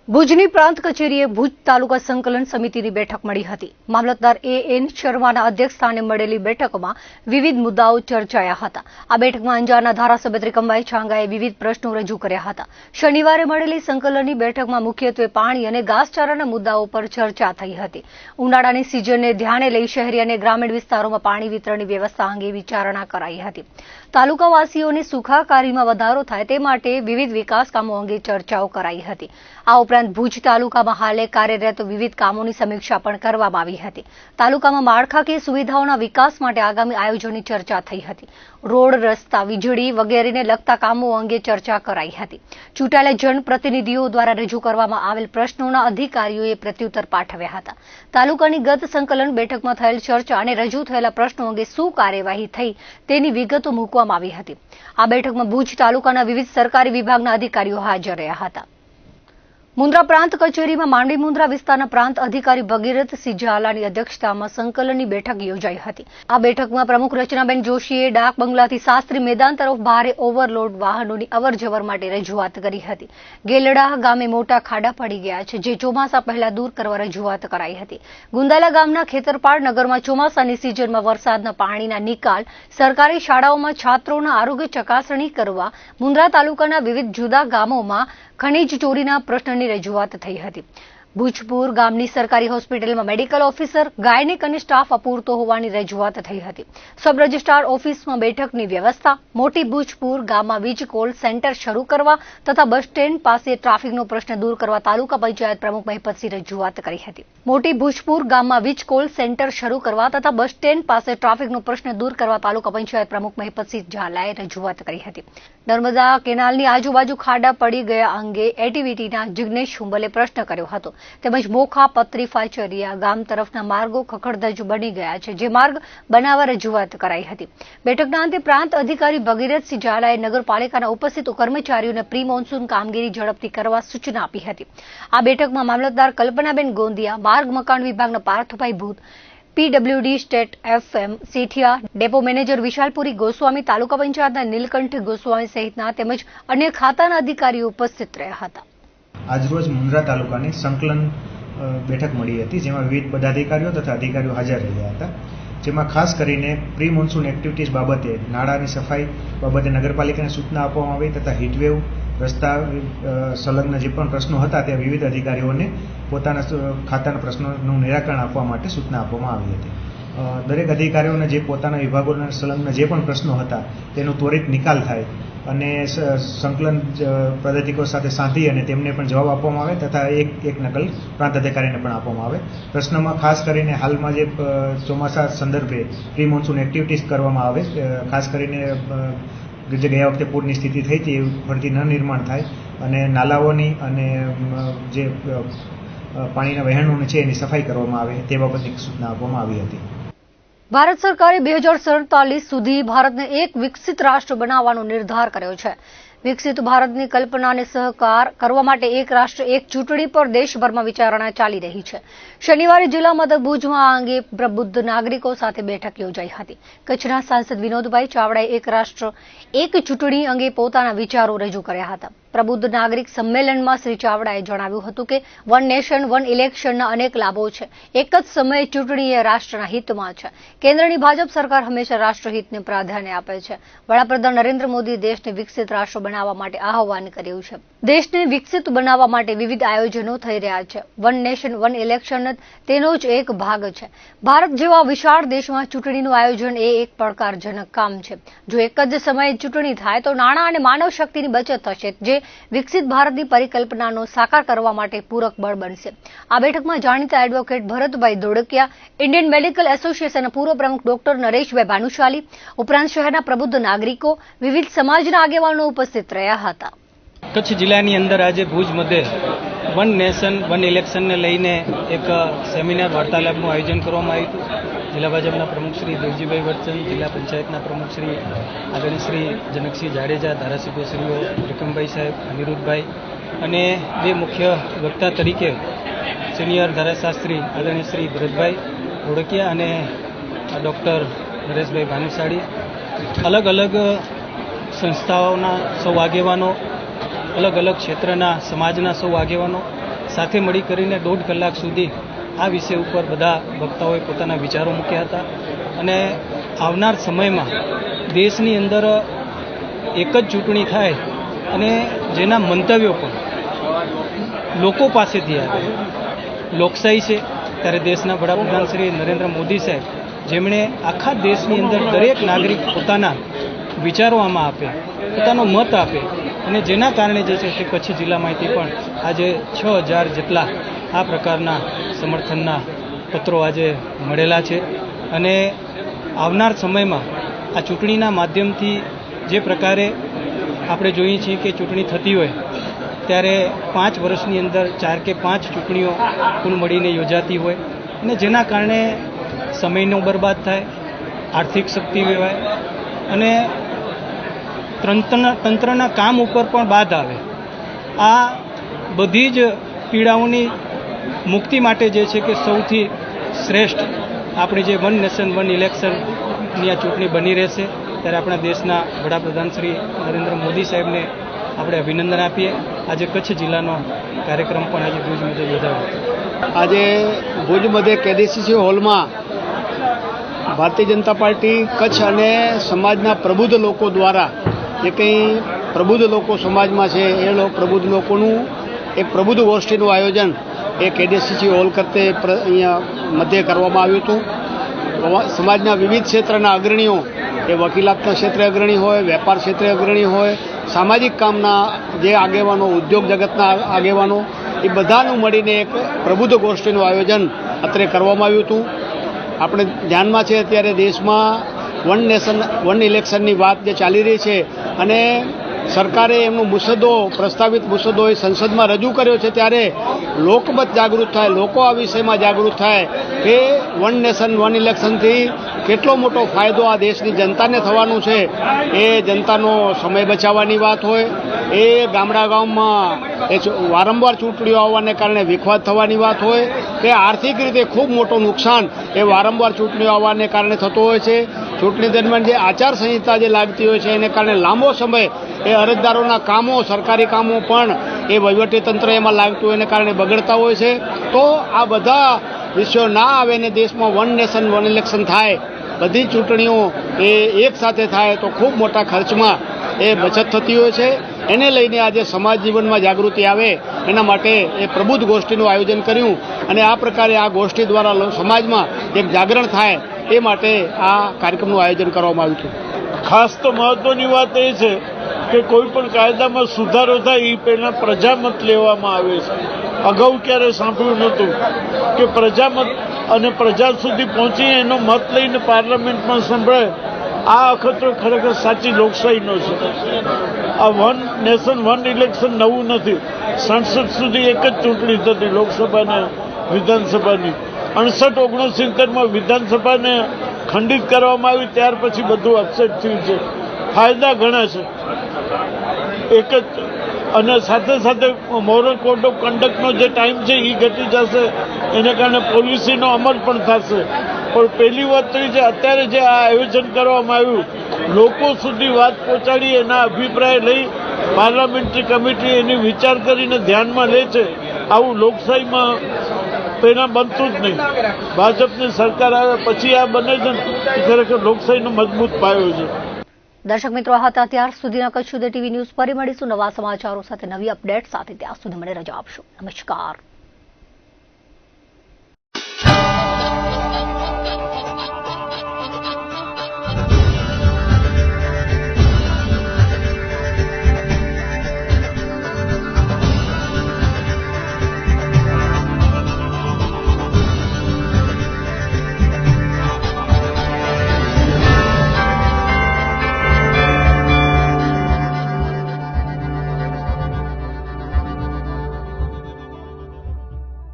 ભુજની પ્રાંત કચેરીએ ભુજ તાલુકા સંકલન સમિતિની બેઠક મળી હતી। મામલતદાર એ.એન. શર્માના અધ્યક્ષસ્થાને મળેલી બેઠકમાં વિવિધ મુદ્દાઓ ચર્ચાયા હતા। આ બેઠકમાં અંજારના ધારાસભ્ય ત્રિકમભાઈ છાંગાએ વિવિધ પ્રશ્નો રજૂ કર્યા હતા। શનિવારે મળેલી સંકલનની બેઠકમાં મુખ્યત્વે પાણી અને ઘાસચારાના મુદ્દાઓ પર ચર્ચા થઈ હતી। ઉનાળાની સિઝનને ધ્યાને લઈ શહેરી અને ગ્રામીણ વિસ્તારોમાં પાણી વિતરણની વ્યવસ્થા અંગે વિચારણા કરાઈ હતી। તાલુકાવાસીઓને સુખાકારીમાં વધારો થાય તે માટે વિવિધ વિકાસ કામો અંગે ચર્ચાઓ કરાઈ હતી। આ ઉપરાંત ભુજ તાલુકામાં હાલે કાર્યરત વિવિધ કામોની સમીક્ષા પણ કરવામાં આવી હતી। તાલુકામાં માળખાકીય સુવિધાઓના વિકાસ માટે આગામી આયોજનની ચર્ચા થઈ હતી। રોડ, રસ્તા, વીજળી વગેરેને લગતા કામો અંગે ચર્ચા કરાઈ હતી। ચૂંટાયેલા જનપ્રતિનિધિઓ દ્વારા રજૂ કરવામાં આવેલ પ્રશ્નોના અધિકારીઓએ પ્રત્યુત્તર પાઠવ્યા હતા। તાલુકાની ગત સંકલન બેઠકમાં થયેલ ચર્ચા અને રજૂ થયેલા પ્રશ્નો અંગે શું કાર્યવાહી થઈ તેની વિગતો મૂકવામાં આવી હતી। આ બેઠકમાં ભુજ તાલુકાના વિવિધ સરકારી વિભાગના અધિકારીઓ હાજર રહ્યા હતા। મુન્દ્રા પ્રાંત કચેરીમાં માંડવી મુન્દ્રા વિસ્તારના પ્રાંત અધિકારી ભગીરથસિંહ ઝાલાની અધ્યક્ષતામાં સંકલનની બેઠક યોજાઈ હતી। આ બેઠકમાં પ્રમુખ રચનાબેન જોશીએ ડાક બંગલાથી શાસ્ત્રી મેદાન તરફ ભારે ઓવરલોડ વાહનોની અવરજવર માટે રજૂઆત કરી હતી। ગેલડા ગામે મોટા ખાડા પડી ગયા છે, જે ચોમાસા પહેલા દૂર કરવા રજૂઆત કરાઈ હતી। ગુંદાલા ગામના ખેતરપાડ નગરમાં ચોમાસાની સિઝનમાં વરસાદના પાણીના નિકાલ, સરકારી શાળાઓમાં છાત્રોના આરોગ્ય ચકાસણી કરવા, મુન્દ્રા તાલુકાના વિવિધ જુદા ગામોમાં ખનીજ ચોરીના પ્રશ્નની રજૂઆત થઈ હતી। ભુજપુર ગામની સરકારી હોસ્પિટલમાં મેડિકલ ઓફિસર, ગાયનિક અને સ્ટાફ અપૂરતો હોવાની રજૂઆત થઈ હતી। સબ રજિસ્ટ્રાર ઓફિસમાં બેઠકની વ્યવસ્થા, મોટી ભુજપુર ગામમાં વીજ કોલ સેન્ટર શરૂ કરવા તથા બસ સ્ટેન્ડ પાસે ટ્રાફિકનો પ્રશ્ન દૂર કરવા તાલુકા પંચાયત પ્રમુખ મહિપતસિંહ રજૂઆત કરી હતી। મોટી ભુજપુર ગામમાં વીજ કોલ સેન્ટર શરૂ કરવા તથા બસ સ્ટેન્ડ પાસે ટ્રાફિકનો પ્રશ્ન દૂર કરવા તાલુકા પંચાયત પ્રમુખ મહિપતસિંહ ઝાલાએ રજૂઆત કરી હતી। નર્મદા કેનાલની આજુબાજુ ખાડા પડી ગયા અંગે એટીવીટીના જિગ્નેશ હુંબલે પ્રશ્ન કર્યો હતો। તેમજ મોખા, પત્રી, ફાચરિયા ગામ તરફના માર્ગો ખખડધજ બની ગયા છે, જે માર્ગ બનાવવા રજૂઆત કરાઈ હતી। બેઠકના અંતે પ્રાંત અધિકારી ભગીરથસિંહ ઝાલાએ નગરપાલિકાના ઉપસ્થિત કર્મચારીઓને પ્રી મોન્સૂન કામગીરી ઝડપથી કરવા સૂચના આપી હતી। આ બેઠકમાં મામલતદાર કલ્પનાબેન ગોંદિયા, માર્ગ મકાન વિભાગના Parthbhai Bhut, PWD state FM Sethiya, depot manager Vishalpuri Goswami, taluka પંચાયતના નીલકંઠ ગોસ્વામી સહિતના તેમજ અન્ય ખાતાના અધિકારીઓ ઉપસ્થિત રહ્યા હતા। આજરોજ મુન્દ્રા તાલુકાની સંકલન બેઠક મળી હતી, જેમાં વિવિધ પદાધિકારીઓ તથા અધિકારીઓ હાજર રહ્યા હતા। જેમાં ખાસ કરીને પ્રી મોન્સૂન એક્ટિવિટીઝ બાબતે, નાળાની સફાઈ બાબતે નગરપાલિકાને સૂચના આપવામાં આવી તથા હીટવેવ, રસ્તા સંલગ્ન જે પણ પ્રશ્નો હતા તે વિવિધ અધિકારીઓને પોતાના ખાતાના પ્રશ્નોનું નિરાકરણ આપવા માટે સૂચના આપવામાં આવી હતી। દરેક અધિકારીઓને જે પોતાના વિભાગોના સંલગ્ન જે પણ પ્રશ્નો હતા તેનો ત્વરિત નિકાલ થાય અને સંકલન પદાધિકારીઓ સાથે સાંધી અને તેમને પણ જવાબ આપવામાં આવે તથા એક નકલ પ્રાંત અધિકારીને પણ આપવામાં આવે। પ્રશ્નમાં ખાસ કરીને હાલમાં જે ચોમાસા સંદર્ભે પ્રી મોન્સૂન એક્ટિવિટીઝ કરવામાં આવે, ખાસ કરીને જે ગયા વખતે પૂરની સ્થિતિ થઈ હતી એ ફરીથી ન નિર્માણ થાય અને નાલાઓની અને જે પાણીના વહેણોની છે એની સફાઈ કરવામાં આવે તે બાબતની સૂચના આપવામાં આવી હતી। ભારત સરકારે 2047 સુધી ભારતને એક વિકસિત રાષ્ટ્ર બનાવવાનો નિર્ધાર કર્યો છે। વિકસિત ભારતની કલ્પનાને સહકાર કરવા માટે એક રાષ્ટ્ર એક ચૂંટણી પર દેશભરમાં વિચારણા ચાલી રહી છે। શનિવારે જિલ્લા મથક ભુજમાં આ અંગે પ્રબુદ્ધ નાગરિકો સાથે બેઠક યોજાઈ હતી। કચ્છના સાંસદ વિનોદભાઈ ચાવડાએ એક રાષ્ટ્ર એક ચૂંટણી અંગે પોતાના વિચારો રજૂ કર્યા હતા। પ્રબુદ્ધ નાગરિક સંમેલનમાં શ્રી ચાવડાએ જણાવ્યું હતું કે વન નેશન વન ઇલેક્શનના અનેક લાભો છે। એક જ સમયે ચૂંટણી એ રાષ્ટ્રના હિતમાં છે। કેન્દ્રની ભાજપ સરકાર હંમેશા રાષ્ટ્રહિતને પ્રાધાન્ય આપે છે। વડાપ્રધાન નરેન્દ્ર મોદીએ દેશને વિકસિત રાષ્ટ્ર બનાવવા માટે આહ્વાન કર્યું છે। દેશને વિકસિત બનાવવા માટે વિવિધ આયોજનો થઈ રહ્યા છે। વન નેશન વન ઇલેક્શન તેનો જ એક ભાગ છે। ભારત જેવા વિશાળ દેશમાં ચૂંટણીનું આયોજન એ એક પડકારજનક કામ છે। જો એક જ સમયે ચૂંટણી થાય તો નાણાં અને માનવ શક્તિની બચત થશે, જે વિકસિત ભારતની પરિકલ્પનાનો સાકાર કરવા માટે પૂરક બળ બનશે। આ બેઠકમાં જાણીતા એડવોકેટ ભરતભાઈ દોડકિયા, ઇન્ડિયન મેડિકલ એસોસિએશનના પૂર્વ પ્રમુખ ડોક્ટર નરેશભાઈ ભાનુશાલી ઉપરાંત શહેરના પ્રબુદ્ધ નાગરિકો, વિવિધ સમાજના આગેવાનો ઉપસ્થિત રહ્યા હતા। કચ્છ જિલ્લાની અંદર આજે ભુજ મધ્યે વન નેશન વન ઇલેક્શનને લઈને એક સેમિનાર વાર્તાલાપનું આયોજન કરવામાં આવ્યું હતું। જિલ્લા ભાજપના પ્રમુખ શ્રી દેવજીભાઈ વડચંદ, જિલ્લા પંચાયતના પ્રમુખ શ્રી આદરણીય શ્રી જનકસિંહ જાડેજા, ધારાસભ્યશ્રીઓ ત્રિકમભાઈ સાહેબ, અનિરુદ્ધભાઈ અને બે મુખ્ય વક્તા તરીકે સિનિયર ધારાશાસ્ત્રી આદરણીય શ્રી ભરતભાઈ ધોળકિયા અને ડૉક્ટર નરેશભાઈ ભાનુશાળી, અલગ અલગ સંસ્થાઓના સૌ આગેવાનો, અલગ અલગ ક્ષેત્રના સમાજના સૌ આગેવાનો સાથે મળી કરીને 1.5 કલાક સુધી આ વિષય ઉપર બધા વક્તાઓએ પોતાના વિચારો મૂક્યા હતા અને આવનાર સમયમાં દેશની અંદર એક જ ચૂંટણી થાય અને જેના મંતવ્યો પણ લોકો પાસેથી આવે. લોકશાહી છે ત્યારે દેશના વડાપ્રધાન શ્રી નરેન્દ્ર મોદી સાહેબ જેમણે આખા દેશની અંદર દરેક નાગરિક પોતાના વિચારો આમાં આપે, પોતાનો મત આપે અને જેના કારણે જે છે તે કચ્છ જિલ્લામાંથી પણ આજે 6000 જેટલા આ પ્રકારના સમર્થનના પત્રો આજે મળેલા છે. અને આવનાર સમયમાં આ ચૂંટણીના માધ્યમથી જે પ્રકારે આપણે જોઈએ છીએ કે ચૂંટણી થતી હોય ત્યારે 5 વર્ષની અંદર 4 કે 5 ચૂંટણીઓ કુલ મળીને યોજાતી હોય અને જેના કારણે સમયનો બરબાદ થાય, આર્થિક શક્તિ વેવાય અને તંત્રના કામ ઉપર પણ બાદ આવે. આ બધી જ પીડાઓની મુક્તિ માટે જે છે કે સૌથી શ્રેષ્ઠ આપણી જે વન નેશન વન ઇલેક્શનની આ ચૂંટણી બની રહેશે ત્યારે આપણા દેશના વડાપ્રધાન શ્રી નરેન્દ્ર મોદી સાહેબને આપણે અભિનંદન આપીએ. આજે કચ્છ જિલ્લાનો કાર્યક્રમ પણ આજે ભુજ મધ્યે યોજાયો. આજે ભુજ મધ્યે કેડીસીસી હોલમાં ભારતીય જનતા પાર્ટી કચ્છ અને સમાજના પ્રબુદ્ધ લોકો દ્વારા જે કંઈ પ્રબુદ્ધ લોકો સમાજમાં છે એ પ્રબુદ્ધ લોકોનું એક પ્રબુદ્ધ ગોષ્ઠીનું આયોજન એ કેડીસીસી હોલ ખાતે અહીંયા મધ્યે કરવામાં આવ્યું હતું. સમાજના વિવિધ ક્ષેત્રના અગ્રણીઓ એ વકીલાતના ક્ષેત્રે અગ્રણી હોય, વેપાર ક્ષેત્રે અગ્રણી હોય, સામાજિક કામના જે આગેવાનો, ઉદ્યોગ જગતના આગેવાનો એ બધાનું મળીને એક પ્રબુદ્ધ ગોષ્ઠીનું આયોજન અત્રે કરવામાં આવ્યું હતું. આપણે ધ્યાનમાં છે અત્યારે દેશમાં વન નેશન વન ઇલેક્શનની વાત જે ચાલી રહી છે અને સરકારે એમનો પ્રસ્તાવિત મુસદ્દો એ સંસદમાં રજૂ કર્યો છે ત્યારે લોકમત જાગૃત થાય, લોકો આ વિષયમાં જાગૃત થાય કે વન નેશન વન ઇલેક્શનથી કેટલો મોટો ફાયદો આ દેશની જનતાને થવાનું છે. એ જનતાનો સમય બચાવવાની વાત હોય, એ ગામમાં એ વારંવાર ચૂંટણીઓ આવવાને કારણે વિખવાદ થવાની વાત હોય કે આર્થિક રીતે ખૂબ મોટું નુકસાન એ વારંવાર ચૂંટણીઓ આવવાને કારણે થતો હોય છે. ચૂંટણી દરમિયાન જે આચારસંહિતા જે લાગતી હોય છે એને કારણે લાંબો સમય એ અરજદારોના કામો, સરકારી કામો પણ એ વહીવટીતંત્ર એમાં લાગતું હોય એને કારણે બગડતા હોય છે. તો આ બધા વિષયો ના આવે ને દેશમાં વન નેશન વન ઇલેક્શન થાય, બધી ચૂંટણીઓ એ એક સાથે થાય તો ખૂબ મોટા ખર્ચમાં એ બચત થતી હોય છે. એને લઈને આજે સમાજ જીવનમાં જાગૃતિ આવે એના માટે એ પ્રબુદ્ધ ગોષ્ઠીનું આયોજન કર્યું અને આ પ્રકારે આ ગોષ્ઠી દ્વારા સમાજમાં એક જાગરણ થાય એ માટે આ કાર્યક્રમનું આયોજન કરવામાં આવ્યું હતું. ખાસ તો મહત્વની વાત એ છે કે કોઈ પણ કાયદામાં સુધારો થાય એ પહેલાં પ્રજામત લેવામાં આવે છે. અગાઉ ક્યારે સાંભળ્યું નહોતું કે પ્રજામત અને પ્રજા સુધી પહોંચી એનો મત લઈને પાર્લામેન્ટમાં સંભળાય. આ અખતરો ખરેખર સાચી લોકશાહીનો છે. આ વન નેશન વન ઇલેક્શન નવું નથી. સંસદ સુધી એક જ ચૂંટણી થતી, લોકસભાને વિધાનસભાની. 68-69 વિધાનસભાને ખંડિત કરવામાં આવી ત્યાર પછી બધું અપસેટ થયું છે. ફાયદા ઘણા છે એક જ, અને સાથે સાથે મોરલ કોડ ઓફ કન્ડક્ટનો જે ટાઈમ છે એ ઘટી જશે, એને કારણે પોલિસીનો અમલ પણ થશે. પણ પહેલી વાત તો એ છે અત્યારે જે આ આયોજન કરવામાં આવ્યું, લોકો સુધી વાત પહોંચાડી, એના અભિપ્રાય લઈ પાર્લામેન્ટરી કમિટી એની વિચાર કરીને ધ્યાનમાં લે છે. આવું લોકશાહીમાં પહેલાં બનતું જ નહીં. ભાજપની સરકાર આવ્યા પછી આ બને છે ને એ ખરેખર લોકશાહીનો મજબૂત પાયો છે. દર્શક મિત્રો, આ હતા ત્યાર સુધીના કચ્છ સુધી ટીવી ન્યૂઝ. ફરી મળીશું નવા સમાચારો સાથે, નવી અપડેટ સાથે. ત્યાં સુધી મને રજા આપશો. નમસ્કાર.